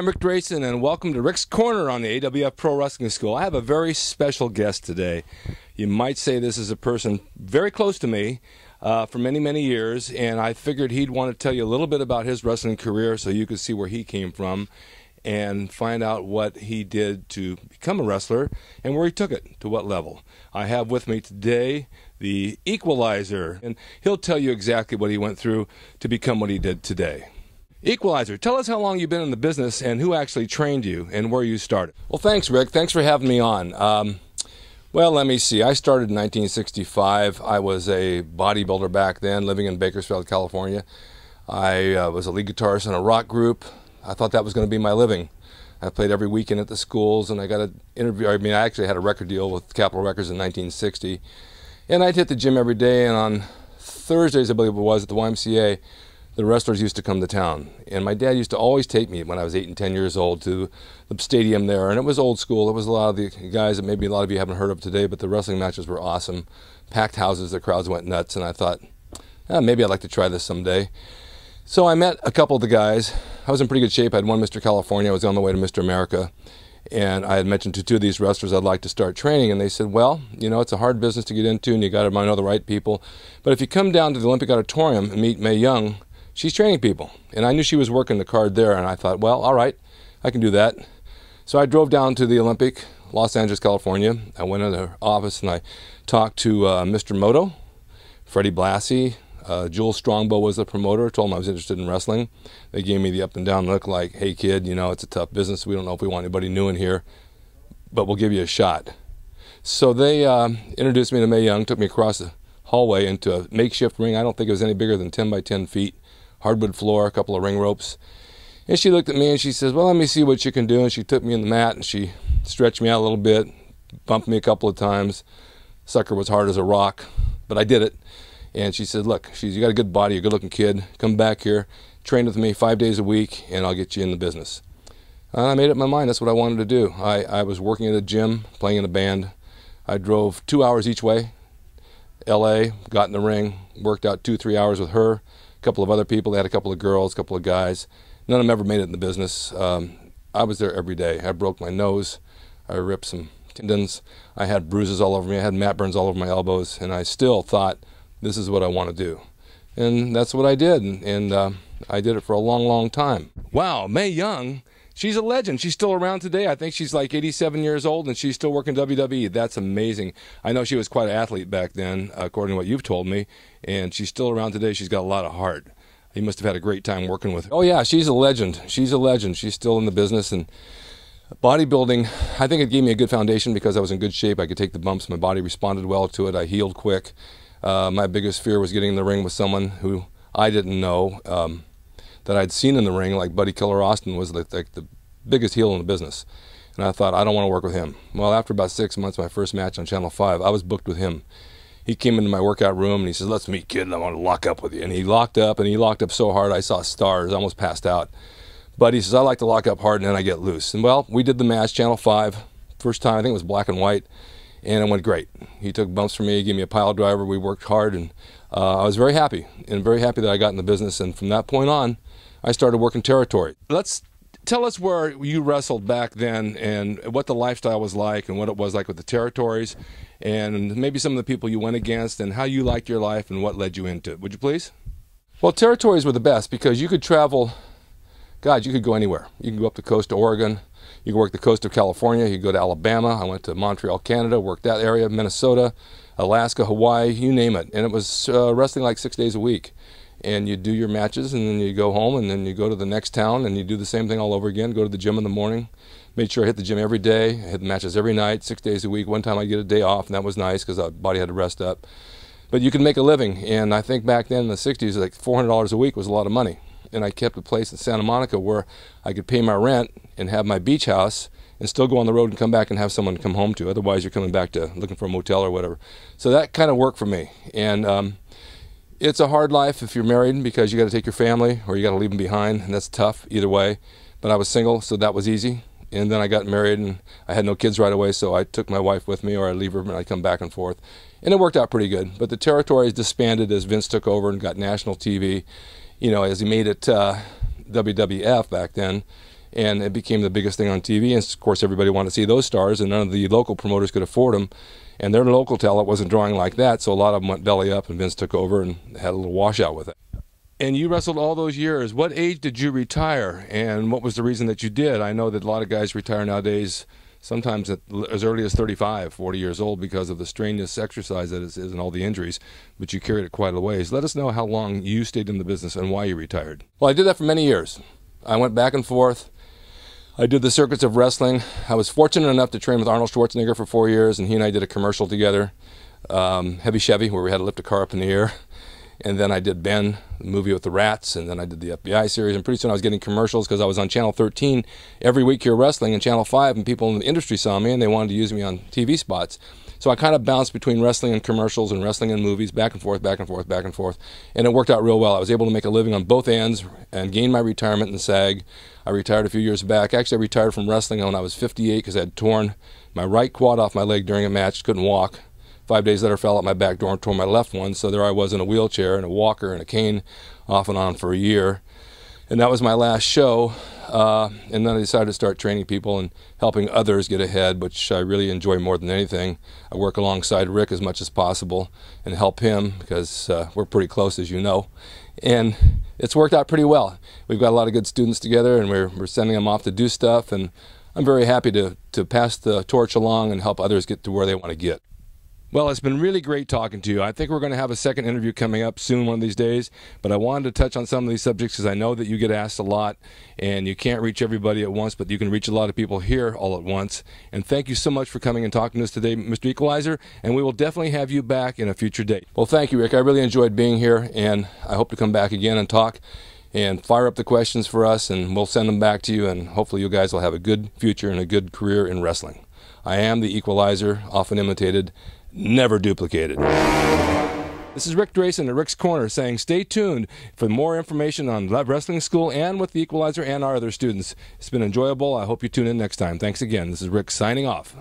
I'm Rick Drasin, and welcome to Rick's Corner on the AWF Pro Wrestling School. I have a very special guest today. You might say this is a person very close to me for many, many years, and I figured he'd want to tell you a little bit about his wrestling career so you could see where he came from and find out what he did to become a wrestler and where he took it, to what level. I have with me today the Equalizer, and he'll tell you exactly what he went through to become what he did today. Equalizer, tell us how long you've been in the business and who actually trained you and where you started. Well, thanks, Rick. Thanks for having me on. Well, let me see. I started in 1965. I was a bodybuilder back then, living in Bakersfield, California. I was a lead guitarist in a rock group. I thought that was going to be my living. I played every weekend at the schools, and I got an interview. I mean, I actually had a record deal with Capitol Records in 1960. And I'd hit the gym every day, and on Thursdays, I believe it was, at the YMCA, the wrestlers used to come to town. And my dad used to always take me when I was 8 and 10 years old to the stadium there. And it was old school. It was a lot of the guys that maybe a lot of you haven't heard of today, but the wrestling matches were awesome. Packed houses, the crowds went nuts. And I thought, maybe I'd like to try this someday. So I met a couple of the guys. I was in pretty good shape. I had won Mr. California. I was on the way to Mr. America. And I had mentioned to two of these wrestlers I'd like to start training. And they said, well, you know, it's a hard business to get into, and you got to know the right people. But if you come down to the Olympic Auditorium and meet Mae Young, she's training people. And I knew she was working the card there, and I thought, well, all right, I can do that. So I drove down to the Olympic, Los Angeles, California. I went into her office, and I talked to Mr. Moto, Freddie Blassie. Jules Strongbow was the promoter. Told him I was interested in wrestling. They gave me the up and down look like, hey, kid, you know, it's a tough business. We don't know if we want anybody new in here, but we'll give you a shot. So they introduced me to Mae Young, took me across the hallway into a makeshift ring. I don't think it was any bigger than 10 by 10 feet. Hardwood floor, a couple of ring ropes. And she looked at me and she says, well, let me see what you can do. And she took me in the mat and she stretched me out a little bit, bumped me a couple of times. Sucker was hard as a rock, but I did it. And she said, look, you got a good body, you're a good-looking kid. Come back here, train with me 5 days a week, and I'll get you in the business. And I made up my mind. That's what I wanted to do. I was working at a gym, playing in a band. I drove 2 hours each way, L.A., got in the ring, worked out 2-3 hours with her. Couple of other people. They had a couple of girls, a couple of guys. None of them ever made it in the business. I was there every day. I broke my nose. I ripped some tendons. I had bruises all over me. I had mat burns all over my elbows, and I still thought, this is what I want to do. And that's what I did, and I did it for a long, long time. Wow, Mae Young, she's a legend. She's still around today. I think she's like 87 years old, and she's still working WWE. That's amazing. I know she was quite an athlete back then, according to what you've told me, and she's still around today. She's got a lot of heart. You must have had a great time working with her. Oh, yeah, she's a legend. She's a legend. She's still in the business, and bodybuilding, I think it gave me a good foundation because I was in good shape. I could take the bumps. My body responded well to it. I healed quick. My biggest fear was getting in the ring with someone who I didn't know that I'd seen in the ring, like Buddy Killer Austin was like the biggest heel in the business. And I thought, I don't want to work with him. Well, after about 6 months, my first match on Channel 5, I was booked with him. He came into my workout room and he says, let's meet, kid, and I want to lock up with you. And he locked up, and he locked up so hard I saw stars, I almost passed out. But he says, I like to lock up hard and then I get loose. And well, we did the match, Channel 5, first time, I think it was black and white. And it went great. He took bumps for me, he gave me a pile driver, we worked hard, and I was very happy, that I got in the business. And from that point on, I started working territory. Tell us where you wrestled back then and what the lifestyle was like and what it was like with the territories and maybe some of the people you went against and how you liked your life and what led you into it. Would you please? Well, territories were the best because you could travel, God, you could go anywhere. You can go up the coast to Oregon. You can work the coast of California. You can go to Alabama. I went to Montreal, Canada, worked that area, Minnesota, Alaska, Hawaii, you name it. And it was wrestling like 6 days a week. And you do your matches, and then you go home, and then you go to the next town, and you do the same thing all over again. Go to the gym in the morning. Made sure I hit the gym every day. I hit the matches every night, 6 days a week. One time I'd get a day off, and that was nice because the body had to rest up. But you can make a living. And I think back then in the 60s, like $400 a week was a lot of money. And I kept a place in Santa Monica where I could pay my rent and have my beach house and still go on the road and come back and have someone to come home to. Otherwise, you're coming back to looking for a motel or whatever. So that kind of worked for me. And it's a hard life if you're married because you got to take your family or you got to leave them behind, and that's tough either way. But I was single, so that was easy. And then I got married, and I had no kids right away, so I took my wife with me, or I'd leave her and I'd come back and forth. And it worked out pretty good. But the territories disbanded as Vince took over and got national TV. You know, as he made it WWF back then, and it became the biggest thing on TV. And of course, everybody wanted to see those stars, and none of the local promoters could afford them. And their local talent wasn't drawing like that, so a lot of them went belly up, and Vince took over and had a little washout with it. And you wrestled all those years. What age did you retire, and what was the reason that you did? I know that a lot of guys retire nowadays, sometimes as early as 35, 40 years old, because of the strenuous exercise that is and all the injuries, but you carried it quite a ways. Let us know how long you stayed in the business and why you retired. Well, I did that for many years. I went back and forth. I did the circuits of wrestling. I was fortunate enough to train with Arnold Schwarzenegger for 4 years, and he and I did a commercial together, Heavy Chevy, where we had to lift a car up in the air. And then I did Ben, the movie with the rats, and then I did the FBI series. And pretty soon I was getting commercials because I was on Channel 13 every week here wrestling, and Channel 5, and people in the industry saw me, and they wanted to use me on TV spots. So I kind of bounced between wrestling and commercials and wrestling and movies, back and forth, back and forth, back and forth. And it worked out real well. I was able to make a living on both ends and gain my retirement in SAG. I retired a few years back. Actually, I retired from wrestling when I was 58 because I had torn my right quad off my leg during a match, couldn't walk. 5 days later, fell out my back door and tore my left one, so there I was in a wheelchair and a walker and a cane off and on for a year. And that was my last show, and then I decided to start training people and helping others get ahead, which I really enjoy more than anything. I work alongside Rick as much as possible and help him because we're pretty close, as you know. And it's worked out pretty well. We've got a lot of good students together, and we're sending them off to do stuff, and I'm very happy to pass the torch along and help others get to where they want to get. Well, it's been really great talking to you. I think we're going to have a second interview coming up soon one of these days, but I wanted to touch on some of these subjects because I know that you get asked a lot, and you can't reach everybody at once, but you can reach a lot of people here all at once. And thank you so much for coming and talking to us today, Mr. Equalizer, and we will definitely have you back in a future date. Well, thank you, Rick. I really enjoyed being here, and I hope to come back again and talk and fire up the questions for us, and we'll send them back to you, and hopefully you guys will have a good future and a good career in wrestling. I am the Equalizer, often imitated, never duplicated. This is Rick Drasin at Rick's Corner saying stay tuned for more information on wrestling school and with the Equalizer and our other students. It's been enjoyable. I hope you tune in next time. Thanks again. This is Rick signing off.